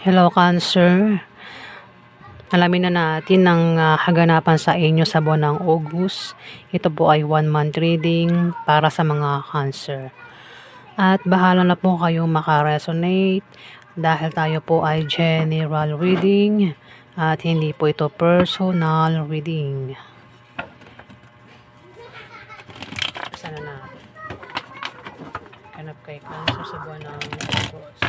Hello, Cancer. Alamin na natin ang kaganapan sa inyo sa buwan ng August. Ito po ay 1 month reading para sa mga Cancer. At bahala na po kayong makaresonate dahil tayo po ay general reading at hindi po ito personal reading. Sana natin. Hanap kay Cancer sa buwan ng August.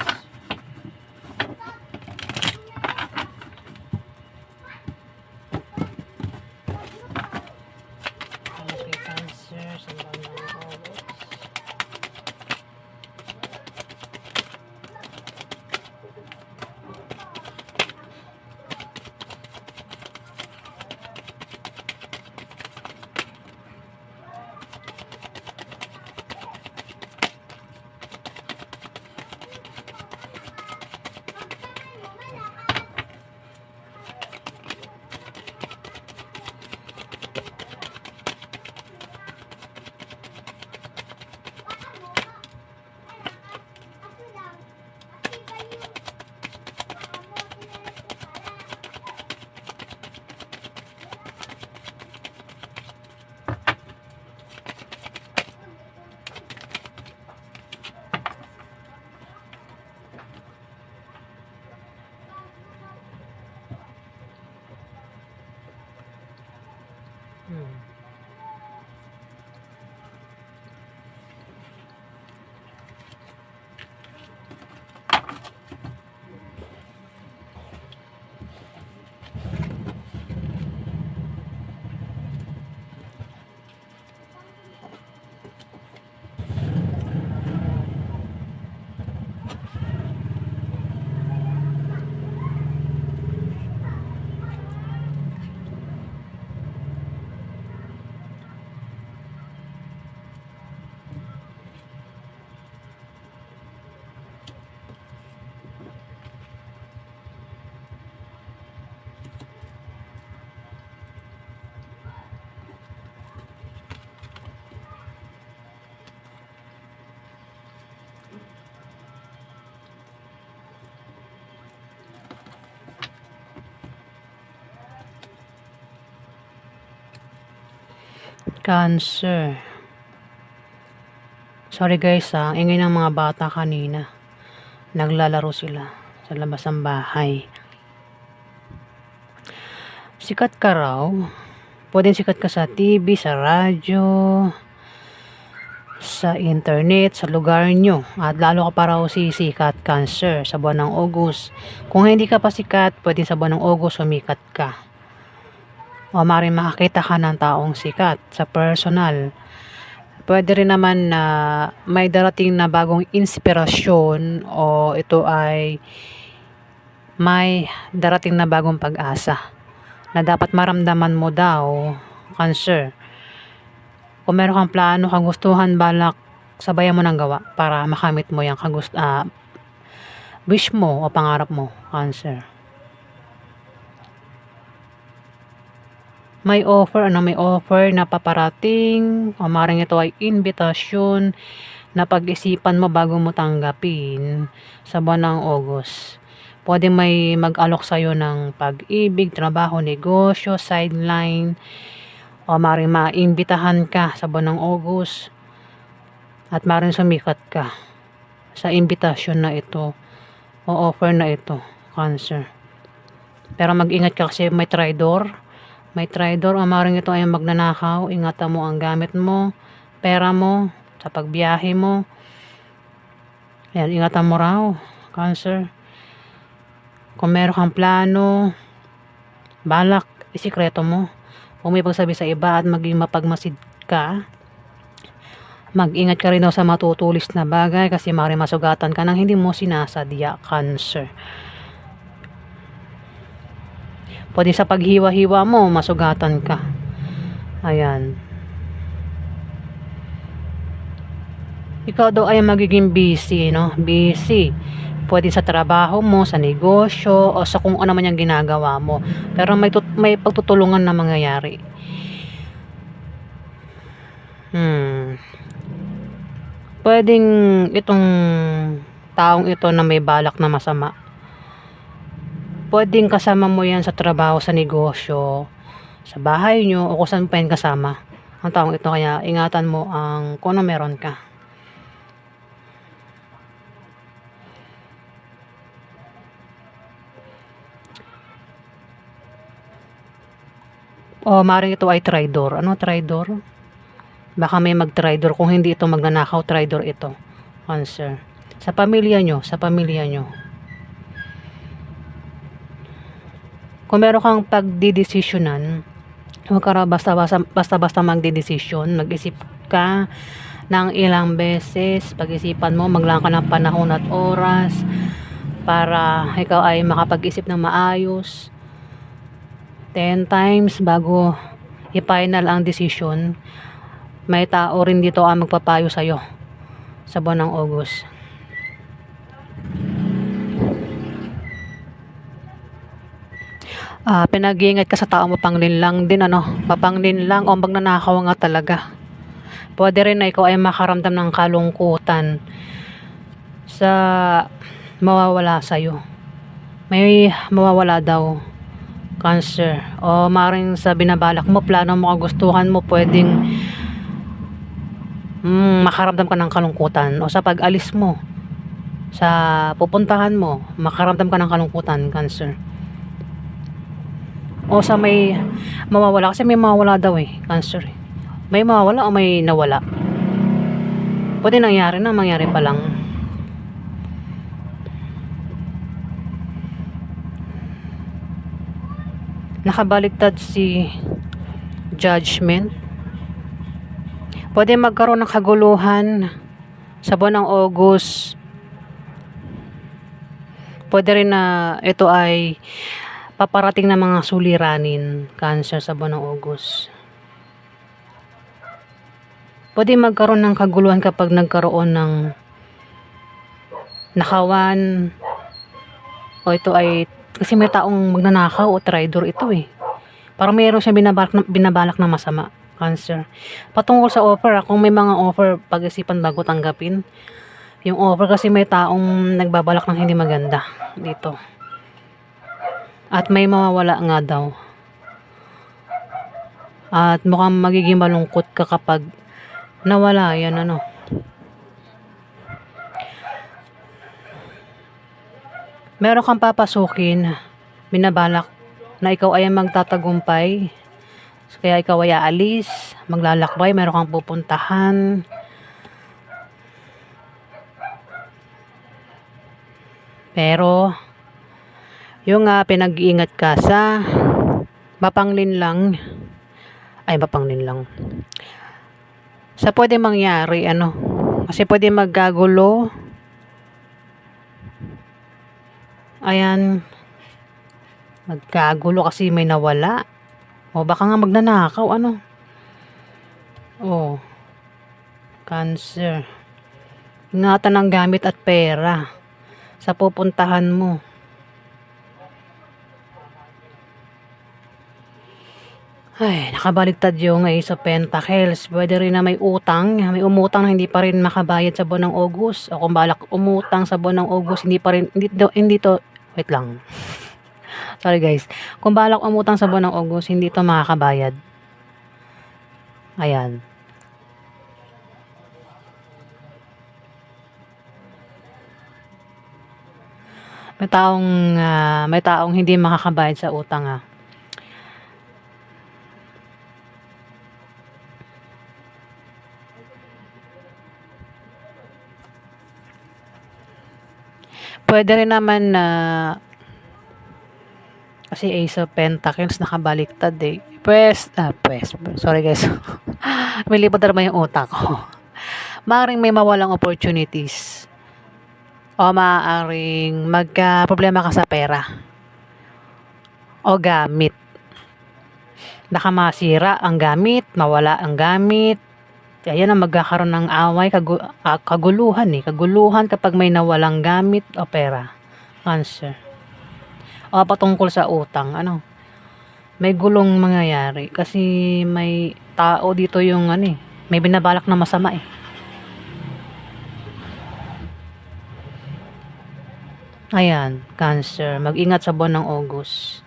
Cancer. Sorry guys, ang ingay ng mga bata kanina. Naglalaro sila sa labas ng bahay. Sikat ka raw. Pwedeng sikat ka sa TV, sa radyo, sa internet, sa lugar nyo. At lalo ka pa raw sisikat, Cancer, sa buwan ng August. Kung hindi ka pa sikat, pwedeng sa buwan ng August sumikat ka. O maaaring makakita ka ng taong sikat sa personal. Pwede rin naman na may darating na bagong inspirasyon o ito ay may darating na bagong pag-asa na dapat maramdaman mo daw, Cancer. Kung meron kang plano, kagustuhan, balak, sabayan mo ng gawa para makamit mo yung wish mo o pangarap mo, Cancer. May offer na paparating o maaaring ito ay invitasyon na pag-isipan mo bago mo tanggapin sa buwan ng August. Pwede may mag-alok sa'yo ng pag-ibig, trabaho, negosyo, sideline, o maaaring maimbitahan ka sa buwan ng August at maaaring sumikat ka sa invitasyon na ito o offer na ito, Cancer. Pero mag-ingat ka kasi may traitor o maaaring ito ay magnanakaw. Ingatan mo ang gamit mo, pera mo, sa pagbiyahe mo. Ayan, ingatan mo raw, Cancer. Kung meron kang plano, balak, isikreto mo. Kung may pagsabi sa iba at maging mapagmasid ka, mag-ingat ka rin daw sa matutulis na bagay kasi maaaring masugatan ka nang hindi mo sinasadya, Cancer. Pwede sa paghiwa-hiwa mo, masugatan ka. Ayan. Ikaw daw ay magiging busy, no? Busy. Pwede sa trabaho mo, sa negosyo, o sa kung ano man yung ginagawa mo. Pero may pagtutulungan na mangyayari. Pwedeng itong taong ito na may balak na masama Pwedeng kasama mo yan sa trabaho, sa negosyo, sa bahay nyo, o kung saan pa yan kasama ang taong ito. Kaya ingatan mo ang kung ano meron ka. O maring ito ay traitor. Ano traitor? Baka may mag-traitor. Kung hindi ito magnanakaw, traitor ito. Cancer. Sa pamilya nyo, sa pamilya nyo. Kung meron kang pagdidesisyonan, huwag ka basta-basta magdidesisyon. Mag-isip ka ng ilang beses. Pag-isipan mo, maglaan ka ng panahon at oras para ikaw ay makapag-isip ng maayos. 10 times bago i-final ang decision. May tao rin dito ang magpapayo sa'yo sa buwan ng August. Pinag-iingat ka sa tao mapanglinlang din, mapanglinlang o magnanakaw nga talaga. Pwede rin na ikaw ay makaramdam ng kalungkutan sa mawawala sa'yo. May mawawala daw, Cancer. O maring sa binabalak mo, plano mo, kagustuhan mo, pwedeng makaramdam ka ng kalungkutan. O sa pag-alis mo, sa pupuntahan mo, makaramdam ka ng kalungkutan, Cancer. O sa may mawawala, kasi may mawawala daw Cancer. May mawawala o may nawala. Pwede nangyari na, mangyari pa lang. Nakabaliktad si Judgment. Pwede magkaroon ng kaguluhan sa buwan ng August. Pwede rin na ito ay paparating na mga suliranin, Cancer, sa buwan ng August. Pwede magkaroon ng kaguluhan kapag nagkaroon ng nakawan, o ito ay kasi may taong magnanakaw o traitor ito Parang mayroon siya binabalak na masama, Cancer. Patungkol sa offer, kung may mga offer, pag-isipan bago tanggapin. Yung offer kasi may taong nagbabalak ng hindi maganda dito. At may mawawala nga daw. At mukhang magiging malungkot ka kapag nawala yan, Meron kang papasukin, binabalak na ikaw ay magtatagumpay. Kaya ikaw ay aalis, maglalakbay, meron kang pupuntahan. Pero, yung pinag-iingat ka sa mapanglinlang, sa pwede mangyari, kasi pwede magkagulo. Ayan, magkagulo kasi may nawala. O baka nga magnanakaw, O, Cancer. Ingatan ng gamit at pera sa pupuntahan mo. Ay, nakabaliktad yung Ace of Pentacles. Pwede rin na may utang. May umutang na hindi pa rin makabayad sa buwan ng August. O kung balak umutang sa buwan ng August, hindi to, wait lang. Sorry guys. Kung balak umutang sa buwan ng August, hindi to makakabayad. Ayan. May taong hindi makakabayad sa utang Pwede rin naman na kasi Ace of Pentacles nakabaliktad sorry guys. May lipad na naman yung utak ko. Maaaring may mawalang opportunities. O maaaring magka-problema ka sa pera. O gamit. Baka masira ang gamit, mawala ang gamit. Ayan ang magkakaroon ng away, kaguluhan kapag may nawalang gamit o pera. Cancer. O patungkol sa utang, may gulong mangyayari kasi may tao dito yung may binabalak na masama Ayan, Cancer. Mag-ingat sa buwan ng August.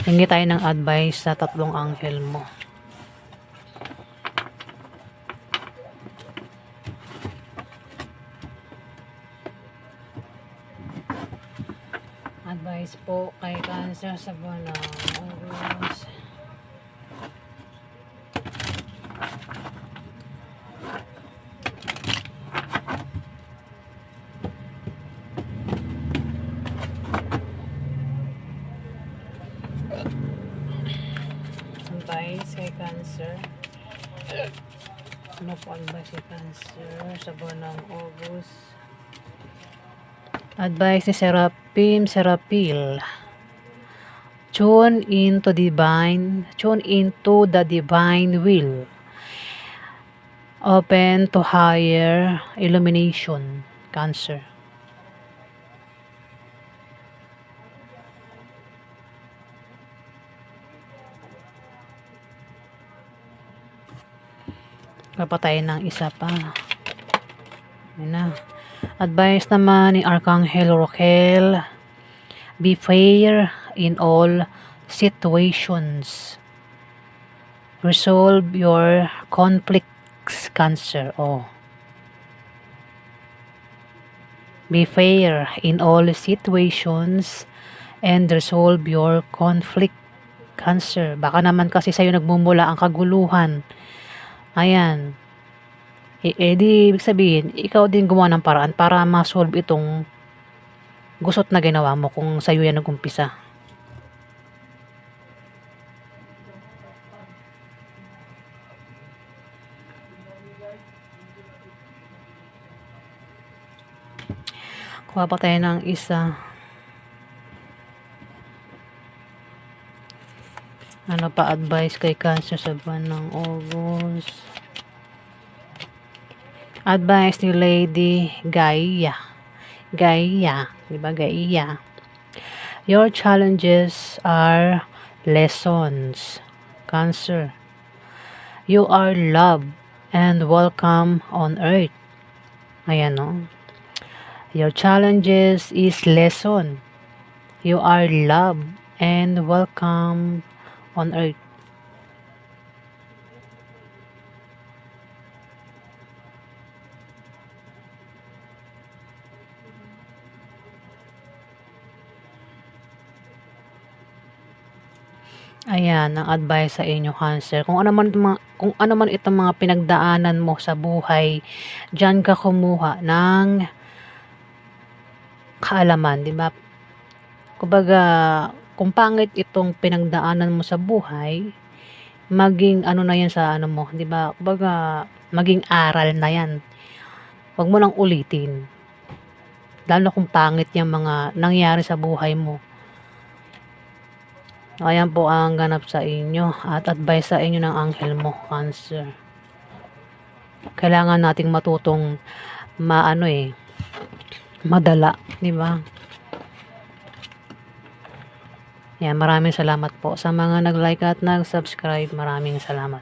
Hingi tayo ng advice sa tatlong anghel mo. Advice po kay Cancer sa buwan ng August. Advice kay Cancer. Ano po advice kay Cancer sa buwan ng August? Advice ni Serapil. Tune into the divine will. Open to higher illumination, Cancer. Kapatayin ng isa pa. Yan na. Advice naman ni Archangel Rochelle. Be fair in all situations. Resolve your conflicts, Cancer. Oh. Be fair in all situations and resolve your conflict, Cancer. Baka naman kasi sa'yo nagmumula ang kaguluhan. Ayan. Di ibig sabihin, ikaw din gumawa ng paraan para ma-solve itong gusot na ginawa mo kung sa'yo yan nag-umpisa. Kuha pa tayo ng isa. Ano pa advice kay Cancer sa buwan ng August? Advice ni Lady Gaia. Diba Gaia? Your challenges are lessons, Cancer. You are loved and welcome on earth. Ayan, no? Your challenges is lesson. You are loved and welcome on earth. Ayan, ang advice sa inyo, Cancer. Kung ano man itong mga pinagdaanan mo sa buhay, diyan ka kumuha ng kaalaman, di ba? Kumbaga, kung pangit itong pinagdaanan mo sa buhay, maging ano na yan sa ano mo, di ba? Kumbaga, maging aral na yan. Huwag mo nang ulitin. Lalo kung pangit yung mga nangyari sa buhay mo. Ayan po ang ganap sa inyo at advice sa inyo ng anghel mo, Cancer. Kailangan nating matutong madala, di ba? Yan, maraming salamat po sa mga nag-like at nag-subscribe. Maraming salamat.